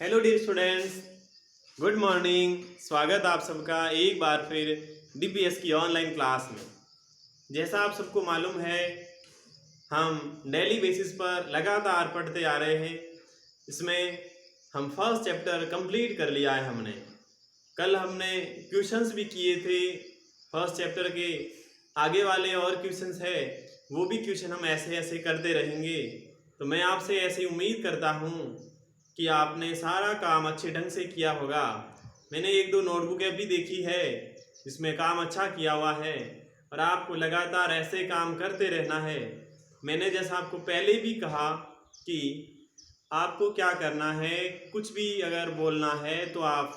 Hello dear students, good morning. स्वागत आप सबका एक बार फिर डीपीएस की ऑनलाइन क्लास में। जैसा आप सबको मालूम है, हम डेली बेसिस पर लगातार पढ़ते आ रहे हैं। इसमें हम फर्स्ट चैप्टर कंप्लीट कर लिया है हमने। कल हमने क्वेश्चंस भी किए थे फर्स्ट चैप्टर के। आगे वाले और क्वेश्चंस है, वो भी क्वेश्चन हम ऐसे ऐसे करते रहेंगे। तो मैं आपसे ऐसी उम्मीद करता हूँ कि आपने सारा काम अच्छे ढंग से किया होगा। मैंने एक दो नोटबुकें भी देखी है, इसमें काम अच्छा किया हुआ है और आपको लगातार ऐसे काम करते रहना है। मैंने जैसा आपको पहले भी कहा कि आपको क्या करना है, कुछ भी अगर बोलना है तो आप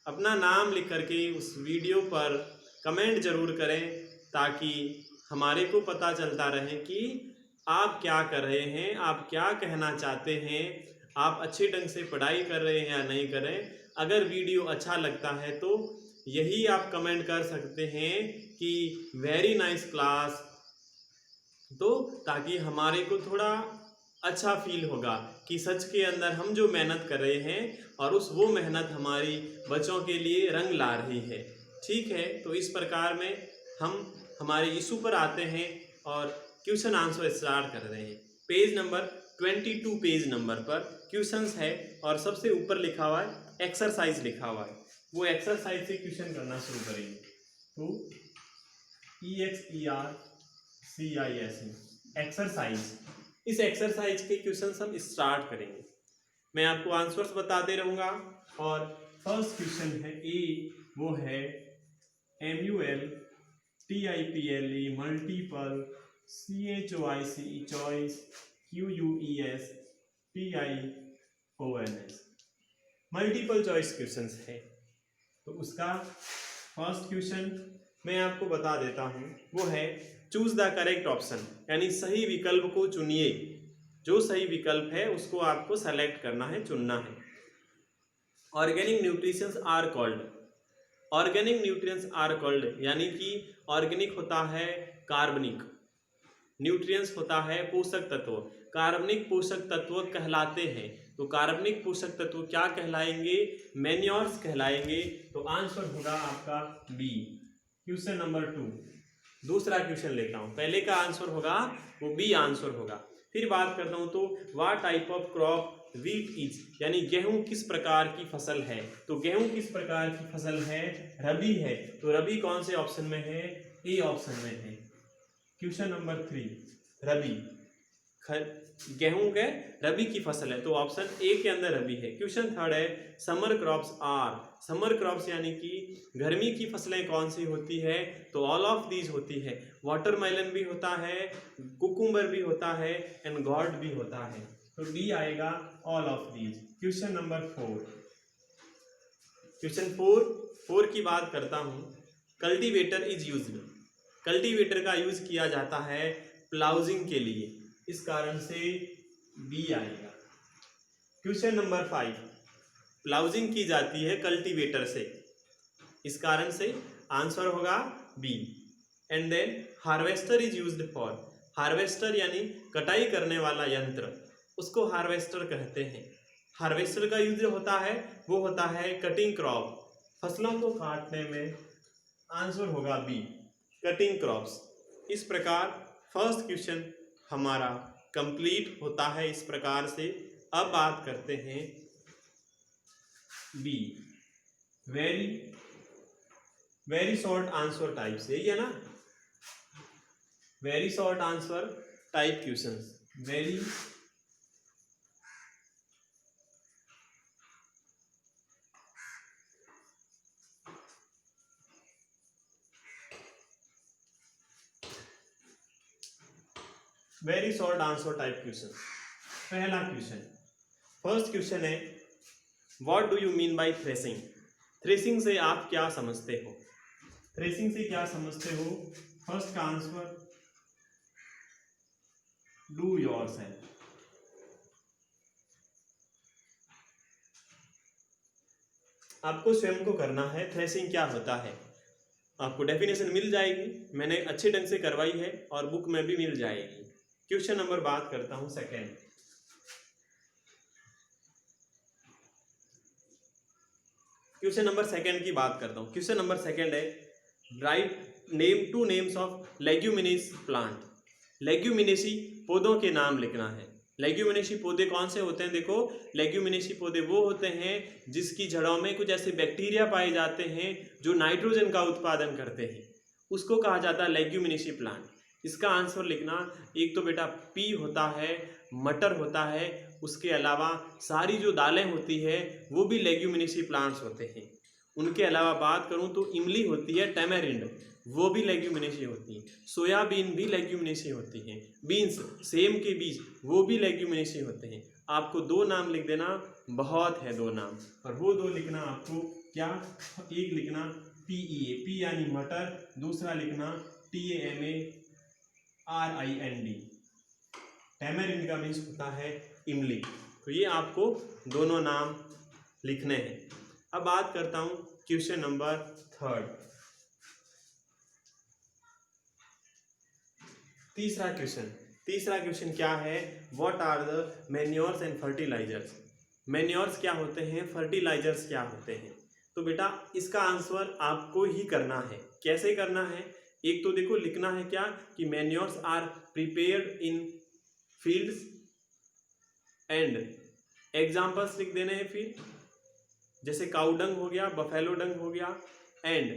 अपना नाम लिख करके उस वीडियो पर कमेंट ज़रूर करें, ताकि हमारे को पता चलता रहे कि आप क्या कर रहे हैं, आप क्या कहना चाहते हैं, आप अच्छे ढंग से पढ़ाई कर रहे हैं या नहीं कर रहे हैं। अगर वीडियो अच्छा लगता है तो यही आप कमेंट कर सकते हैं कि वेरी नाइस क्लास, तो ताकि हमारे को थोड़ा अच्छा फील होगा कि सच के अंदर हम जो मेहनत कर रहे हैं और वो मेहनत हमारी बच्चों के लिए रंग ला रही है। ठीक है, तो इस प्रकार में हम हमारे इशू पर आते हैं और क्वेश्चन आंसर स्टार्ट कर रहे हैं। पेज नंबर 22 पेज नंबर पर क्वेश्चंस है और सबसे ऊपर लिखा हुआ है एक्सरसाइज लिखा हुआ है। वो एक्सरसाइज से क्वेश्चन करना शुरू करेंगे। तो EXERCIS एक्सरसाइज, इस एक्सरसाइज के क्वेश्चंस हम स्टार्ट करेंगे। मैं आपको आंसर्स बताते रहूँगा और फर्स्ट क्वेश्चन है ए, वो है MULTIPLE multiple, CHOICE choice, QUES TIONS multiple choice questions है। तो उसका फर्स्ट क्वेश्चन मैं आपको बता देता हूँ, वो है चूज द करेक्ट ऑप्शन, यानी सही विकल्प को चुनिए। जो सही विकल्प है उसको आपको सेलेक्ट करना है, चुनना है। Organic nutritions are called, organic nutrients are called यानी कि ऑर्गेनिक होता है कार्बनिक, न्यूट्रिएंट्स होता है पोषक तत्व, कार्बनिक पोषक तत्व कहलाते हैं। तो कार्बनिक पोषक तत्व क्या कहलाएंगे? मैन्योर्स कहलाएंगे। तो आंसर होगा आपका बी, क्वेश्चन नंबर 2। दूसरा क्वेश्चन लेता हूँ, पहले का आंसर होगा वो बी आंसर होगा। फिर बात करता हूँ, तो what type of crop wheat is, यानी गेहूं किस प्रकार की फसल है। तो गेहूं किस प्रकार की फसल है? रबी है। तो रबी कौन से ऑप्शन में है? ए ऑप्शन में है। क्वेश्चन नंबर 3, रबी, गेहूं के रबी की फसल है, तो ऑप्शन ए के अंदर रबी है। क्वेश्चन थर्ड है summer crops are, summer crops यानी कि गर्मी की फसलें कौन सी होती है? तो ऑल ऑफ दीज होती है। वाटरमेलन भी होता है, कुकुम्बर भी होता है एंड गॉर्ड भी होता है। तो डी आएगा all of these. Question number 4, question 4 की बात करता हूँ। कल्टीवेटर इज यूज्ड, कल्टीवेटर का यूज किया जाता है प्लाउजिंग के लिए, इस कारण से बी आएगा। क्वेश्चन नंबर 5, प्लाउजिंग की जाती है कल्टीवेटर से, इस कारण से आंसर होगा B. And then harvester is used for, harvester यानी कटाई करने वाला यंत्र, उसको हार्वेस्टर कहते हैं। हार्वेस्टर का यूज होता है वो होता है कटिंग क्रॉप, फसलों को काटने में। आंसर होगा बी, कटिंग क्रॉप्स। इस प्रकार फर्स्ट क्वेश्चन हमारा कंप्लीट होता है इस प्रकार से। अब बात करते हैं B, very short answer type से, यही है ना, very short answer type questions, very short answer type question. पहला क्वेश्चन, फर्स्ट क्वेश्चन है what do you mean by threshing, threshing से आप क्या समझते हो? थ्रेसिंग से क्या समझते हो? फर्स्ट का आंसर डू योरसेल्फ, आपको स्वयं को करना है। थ्रेसिंग क्या होता है आपको डेफिनेशन मिल जाएगी, मैंने अच्छे ढंग से करवाई है और बुक में भी मिल जाएगी। क्वेश्चन नंबर बात करता हूं सेकेंड, क्वेश्चन नंबर सेकंड की बात करता हूँ। क्वेश्चन नंबर सेकंड है, write name two names of leguminous plant. Leguminosae पौधों के नाम लिखना है। लेग्यूमिनेसी पौधे कौन से होते हैं? देखो, लेग्यूमिनेसी पौधे वो होते हैं जिसकी जड़ों में कुछ ऐसे बैक्टीरिया पाए जाते हैं जो नाइट्रोजन का उत्पादन करते हैं, उसको कहा जाता है लेग्यूमिनेसी प्लांट। इसका आंसर लिखना, एक तो बेटा पी होता है, मटर होता है, उसके अलावा सारी जो दालें होती है वो भी लेग्यूमिनेसी प्लांट्स होते हैं। उनके अलावा बात करूं तो इमली होती है, टैमेरिंड, वो भी लेग्यूमिनेसी होती है। सोयाबीन भी लेग्यूमिनेसी होती हैं। बीन्स, सेम के बीज, वो भी लेग्यूमिनेसी होते हैं। आपको 2 नाम लिख देना, बहुत है 2 नाम, और वो 2 लिखना आपको क्या, एक लिखना PEA, पी यानी मटर, दूसरा लिखना TAMARIND। टैमेरिंड का मीन्स होता है इमली। तो ये आपको दोनों नाम लिखने हैं। अब बात करता हूं क्वेश्चन नंबर थर्ड, तीसरा क्वेश्चन क्या है, what are the manures and fertilisers. Manures क्या होते हैं, फर्टिलाइजर्स क्या होते हैं? तो बेटा इसका आंसर आपको ही करना है। कैसे करना है? एक तो देखो लिखना है क्या कि manures are prepared in fields and examples लिख देने हैं, फिर जैसे काउ डंग हो गया, बफेलो डंग हो गया, एंड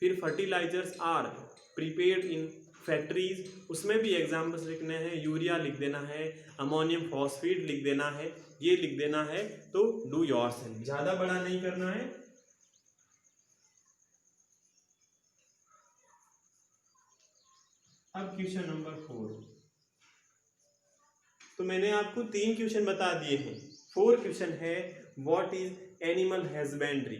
फिर fertilisers are prepared in factories, उसमें भी एग्जाम्पल्स लिखने हैं, यूरिया लिख देना है, अमोनियम फॉस्फेट लिख देना है, ये लिख देना है। तो डू योरसेल्फ, ज्यादा बड़ा नहीं करना है। अब क्वेश्चन नंबर 4, तो मैंने आपको 3 क्वेश्चन बता दिए हैं। 4 क्वेश्चन है, what is animal husbandry.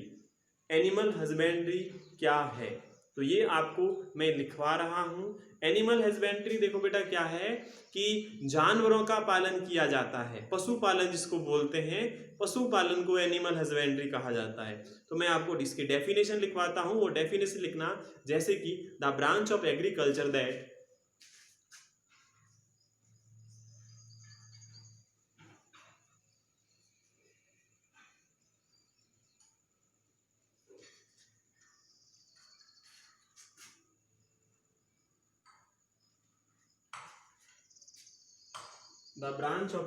Animal husbandry क्या है? तो ये आपको मैं लिखवा रहा हूं। एनिमल हस्बेंड्री देखो बेटा क्या है कि जानवरों का पालन किया जाता है, पशुपालन जिसको बोलते हैं, पशुपालन को एनिमल हस्बेंड्री कहा जाता है। तो मैं आपको इसकी डेफिनेशन लिखवाता हूं, वो डेफिनेशन लिखना, जैसे कि the branch of agriculture that the branch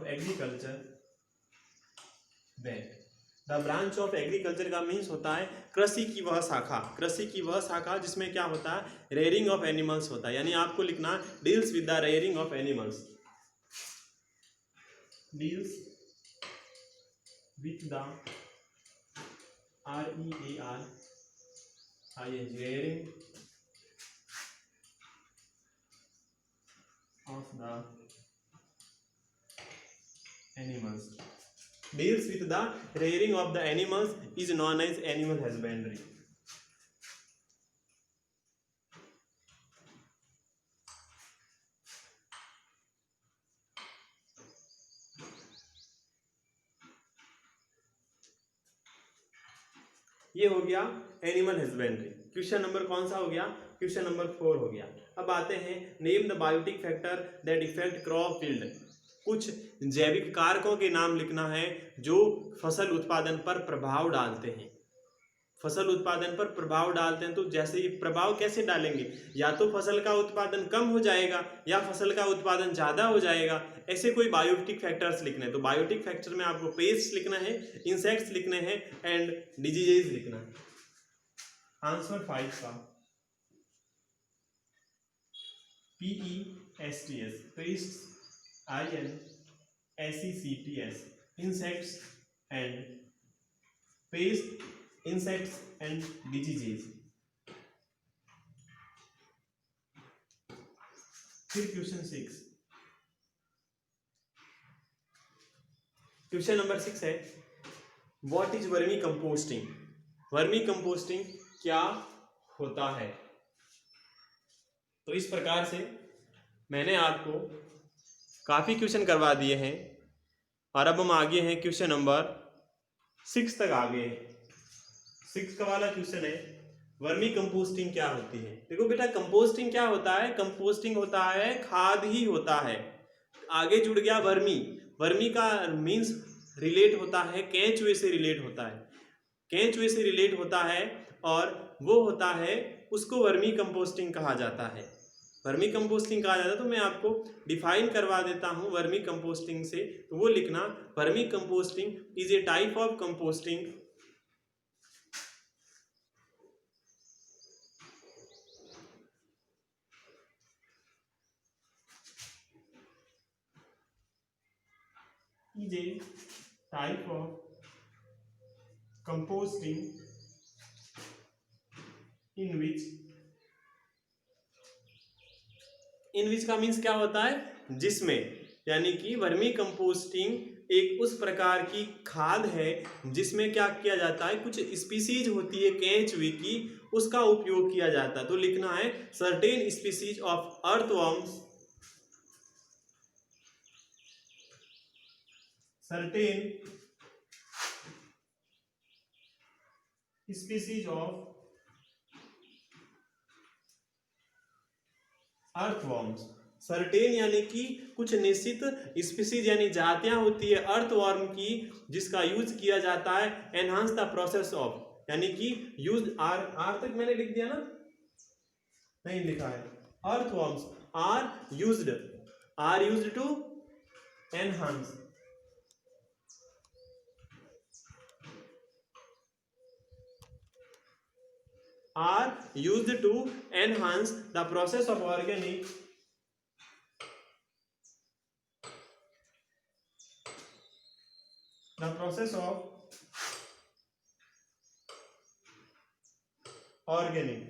of agriculture का मीन्स होता है कृषि की वह शाखा। कृषि की वह शाखा जिसमें क्या होता है, रेयरिंग ऑफ एनिमल्स होता है। यानी आपको लिखना deals with the rearing of animals, deals with the REARING rearing of the animals, deals with the rearing of the animals is known as animal husbandry. ये हो गया एनिमल हस्बेंड्री। क्वेश्चन नंबर कौन सा हो गया? क्वेश्चन नंबर 4 हो गया। अब आते हैं, name the biotic factor that effect crop yield. कुछ जैविक कारकों के नाम लिखना है जो फसल उत्पादन पर प्रभाव डालते हैं। फसल उत्पादन पर प्रभाव डालते हैं, तो जैसे ये प्रभाव कैसे डालेंगे, या तो फसल का उत्पादन कम हो जाएगा या फसल का उत्पादन ज़्यादा हो जाएगा, ऐसे कोई बायोटिक फैक्टर्स लिखने हैं। तो बायोटिक फैक्टर में आपको पेस्ट लिखना है, इंसेक्ट्स लिखने हैं, एंड डिजीजेज लिखना है। आंसर 5 का PESTS, paste INSECTS, insects and diseases। फिर क्वेश्चन 6, क्वेश्चन नंबर 6 है, what is vermi composting. Vermi composting क्या होता है? तो इस प्रकार से मैंने आपको काफ़ी क्वेश्चन करवा दिए हैं, और अब हम आगे हैं क्वेश्चन नंबर 6 तक आगे हैं। 6 का वाला क्वेश्चन है, वर्मी कंपोस्टिंग क्या होती है। देखो बेटा, कंपोस्टिंग क्या होता है? कंपोस्टिंग होता है खाद ही होता है। आगे जुड़ गया वर्मी। वर्मी का मीन्स रिलेट होता है, केंचुए से रिलेट होता है। केंचुए से रिलेट होता है और वो होता है, उसको वर्मी कंपोस्टिंग कहा जाता है। वर्मी कंपोस्टिंग कहा जाता है, तो मैं आपको डिफाइन करवा देता हूँ वर्मी कंपोस्टिंग से। तो वो लिखना, vermi composting is a type of composting is a type of composting in which का मीन्स क्या होता है, जिसमें, यानी कि वर्मी कंपोस्टिंग एक उस प्रकार की खाद है जिसमें क्या किया जाता है, कुछ स्पीसीज होती है केंचुए की, उसका उपयोग किया जाता है। तो लिखना है certain species of earthworms, certain species of earthworms। Certain यानी कि कुछ निश्चित स्पीसीज यानी जातियां होती है अर्थवर्म की, जिसका यूज किया जाता है एनहांस द प्रोसेस ऑफ, यानी कि यूज आर तक मैंने लिख दिया ना, नहीं लिखा है। Earthworms are used to enhance are used to enhance the process of organic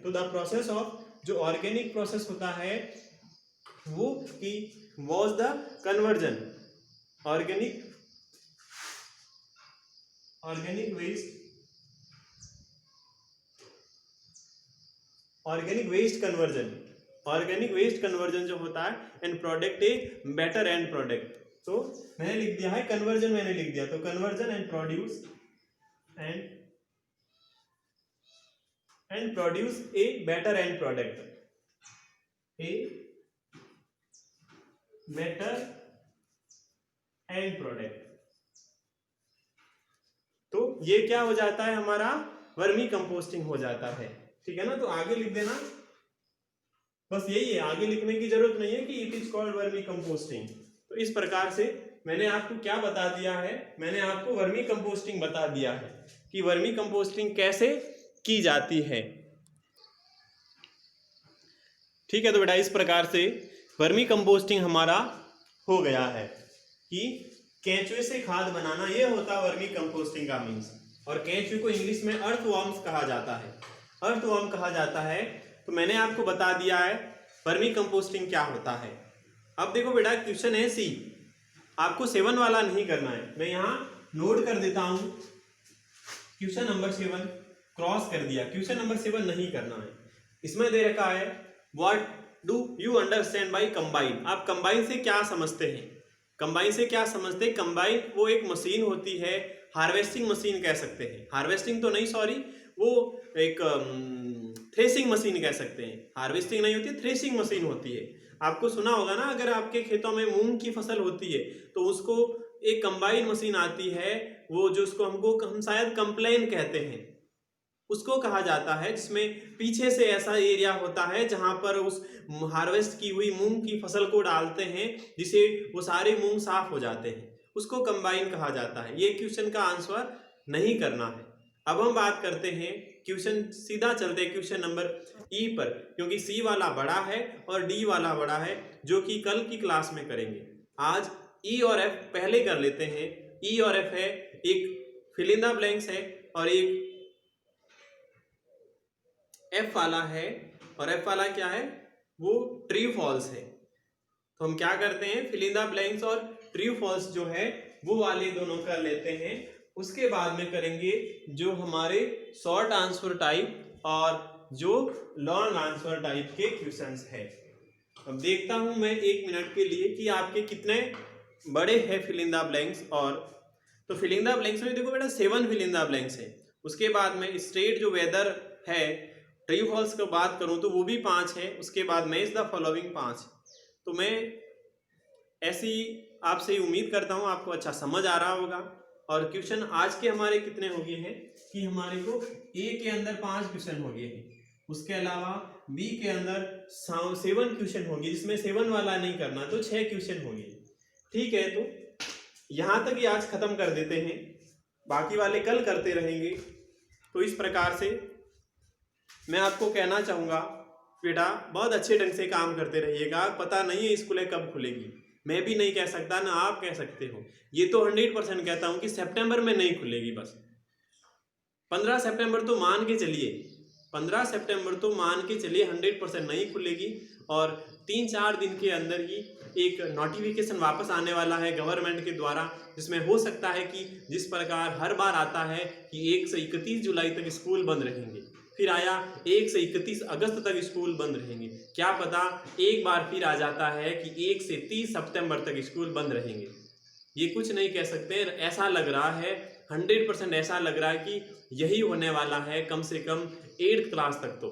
तो द प्रोसेस ऑफ, जो ऑर्गेनिक प्रोसेस होता है वो की was the conversion, organic waste conversion जो होता है end product a better end product. तो मैंने लिख दिया है कन्वर्जन, मैंने लिख दिया, तो conversion and produce a better end product, तो ये क्या हो जाता है, हमारा वर्मी कंपोस्टिंग हो जाता है। ठीक है ना, तो आगे लिख देना, बस यही है, आगे लिखने की जरूरत नहीं है कि it is called vermi composting. तो इस प्रकार से मैंने आपको क्या बता दिया है, मैंने आपको वर्मी कंपोस्टिंग बता दिया है कि वर्मी कंपोस्टिंग कैसे की जाती है। ठीक है, तो बेटा इस प्रकार से वर्मी कंपोस्टिंग हमारा हो गया है कि केंचुए से खाद बनाना, ये होता है वर्मी कंपोस्टिंग का मीन्स। और केंचुए को इंग्लिश में अर्थवर्म्स कहा जाता है, अर्थवर्म कहा जाता है। तो मैंने आपको बता दिया है वर्मी कंपोस्टिंग क्या होता है। अब देखो बेटा क्वेश्चन है सी, आपको 7 वाला नहीं करना है, मैं यहाँ नोट कर देता हूँ, क्वेश्चन नंबर 7 क्रॉस कर दिया, क्वेश्चन नंबर 7 नहीं करना है। इसमें दे रखा है what do you understand by combine, आप कंबाइन से क्या समझते हैं, कंबाइन से क्या समझते हैं। कंबाइन वो एक मशीन होती है, हार्वेस्टिंग मशीन कह सकते हैं, हार्वेस्टिंग तो नहीं सॉरी, वो एक थ्रेसिंग मशीन कह सकते हैं, हार्वेस्टिंग नहीं होती, थ्रेसिंग मशीन होती है। आपको सुना होगा ना, अगर आपके खेतों में मूंग की फसल होती है तो उसको एक कंबाइन मशीन आती है, वो जो उसको हम शायद कंप्लेन कहते हैं, उसको कहा जाता है, जिसमें पीछे से ऐसा एरिया होता है जहां पर उस हार्वेस्ट की हुई मूंग की फसल को डालते हैं, जिसे वो सारे मूंग साफ हो जाते हैं, उसको कंबाइन कहा जाता है। ये क्वेश्चन का आंसर नहीं करना है। अब हम बात करते हैं क्वेश्चन, सीधा चलते हैं क्वेश्चन नंबर ई पर, क्योंकि सी वाला बड़ा है और डी वाला बड़ा है, जो कि कल की क्लास में करेंगे। आज ई और एफ पहले कर लेते हैं। ई और एफ है, एक फिल इन द ब्लैंक्स है और एक एफ वाला है, और एफ वाला क्या है, वो ट्रू फॉल्स है। तो हम क्या करते हैं, फिल इन द ब्लैंक्स और ट्रू फॉल्स जो है वो वाले दोनों कर लेते हैं। उसके बाद में करेंगे जो हमारे शॉर्ट आंसर टाइप और जो लॉन्ग आंसर टाइप के क्वेश्चंस है। अब देखता हूं मैं 1 मिनट के लिए कि आपके कितने बड़े हैं फिल इन द ब्लैंक्स। और तो फिल इन द ब्लैंक्स में देखो बेटा 7 फिल इन द ब्लैंक्स है। उसके बाद में स्टेट जो वेदर है, ट्रू फॉल्स की बात करूं तो वो भी 5 है। उसके बाद मैच द फॉलोइंग 5। तो मैं ऐसी आपसे उम्मीद करता हूं आपको अच्छा समझ आ रहा होगा। और क्वेश्चन आज के हमारे कितने हो गए हैं कि हमारे को ए के अंदर 5 क्वेश्चन हो गए हैं, उसके अलावा बी के अंदर 7 क्वेश्चन हो गए, जिसमें 7 वाला नहीं करना तो 6 क्वेश्चन हो गए। ठीक है, तो यहाँ तक ही आज खत्म कर देते हैं, बाकी वाले कल करते रहेंगे। तो इस प्रकार से मैं आपको कहना चाहूँगा बेटा बहुत अच्छे ढंग से काम करते रहिएगा। पता नहीं है स्कूलें कब खुलेगी, मैं भी नहीं कह सकता ना आप कह सकते हो। ये तो 100% कहता हूँ कि सितंबर में नहीं खुलेगी, बस 15 सितंबर तो मान के चलिए, 15 सितंबर तो मान के चलिए 100% नहीं खुलेगी। और 3-4 दिन के अंदर ही एक नोटिफिकेशन वापस आने वाला है गवर्नमेंट के द्वारा, जिसमें हो सकता है कि जिस प्रकार हर बार आता है कि 1 से 31 जुलाई तक स्कूल बंद रहेंगे, फिर आया 1 से 31 अगस्त तक स्कूल बंद रहेंगे, क्या पता एक बार फिर आ जाता है कि 1 से 30 सितंबर तक स्कूल बंद रहेंगे। ये कुछ नहीं कह सकते, ऐसा लग रहा है 100% ऐसा लग रहा है कि यही होने वाला है। कम से कम 8th क्लास तक तो,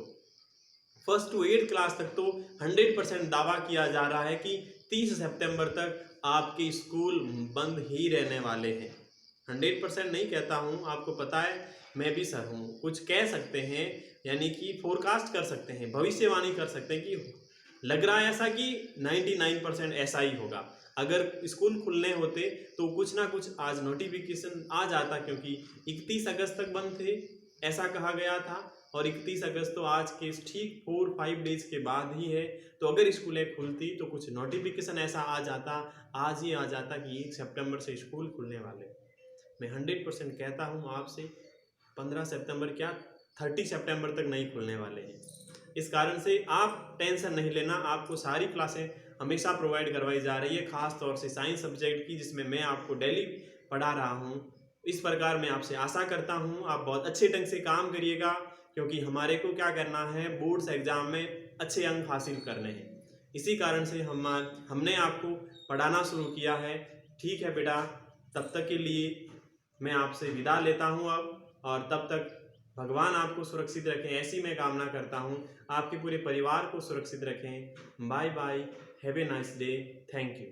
1st to 8th क्लास तक तो 100% दावा किया जा रहा है कि 30 सितंबर तक आपके स्कूल बंद ही रहने वाले हैं। 100% नहीं कहता हूँ, आपको पता है मैं भी सर हूँ, कुछ कह सकते हैं, यानी कि फोरकास्ट कर सकते हैं, भविष्यवाणी कर सकते हैं कि लग रहा है ऐसा कि 99% ऐसा ही होगा। अगर स्कूल खुलने होते तो कुछ ना कुछ आज नोटिफिकेशन आ जाता, क्योंकि 31 अगस्त तक बंद थे ऐसा कहा गया था, और 31 अगस्त तो आज के ठीक 4-5 डेज के बाद ही है। तो अगर स्कूलें खुलती तो कुछ नोटिफिकेशन ऐसा आ जाता, आज ही आ जाता कि 1 सितंबर से स्कूल खुलने वाले। मैं 100% कहता हूँ आपसे, 15 सितंबर क्या 30 सितंबर तक नहीं खुलने वाले हैं। इस कारण से आप टेंशन नहीं लेना, आपको सारी क्लासें हमेशा प्रोवाइड करवाई जा रही है, खास तौर से साइंस सब्जेक्ट की, जिसमें मैं आपको डेली पढ़ा रहा हूँ। इस प्रकार मैं आपसे आशा करता हूँ आप बहुत अच्छे ढंग से काम करिएगा, क्योंकि हमारे को क्या करना है, बोर्ड्स एग्जाम में अच्छे अंक हासिल करने हैं। इसी कारण से हमने आपको पढ़ाना शुरू किया है। ठीक है बेटा, तब तक के लिए मैं आपसे विदा लेता हूँ अब, और तब तक भगवान आपको सुरक्षित रखें, ऐसी मैं कामना करता हूँ। आपके पूरे परिवार को सुरक्षित रखें। Bye bye, have a nice day, thank you.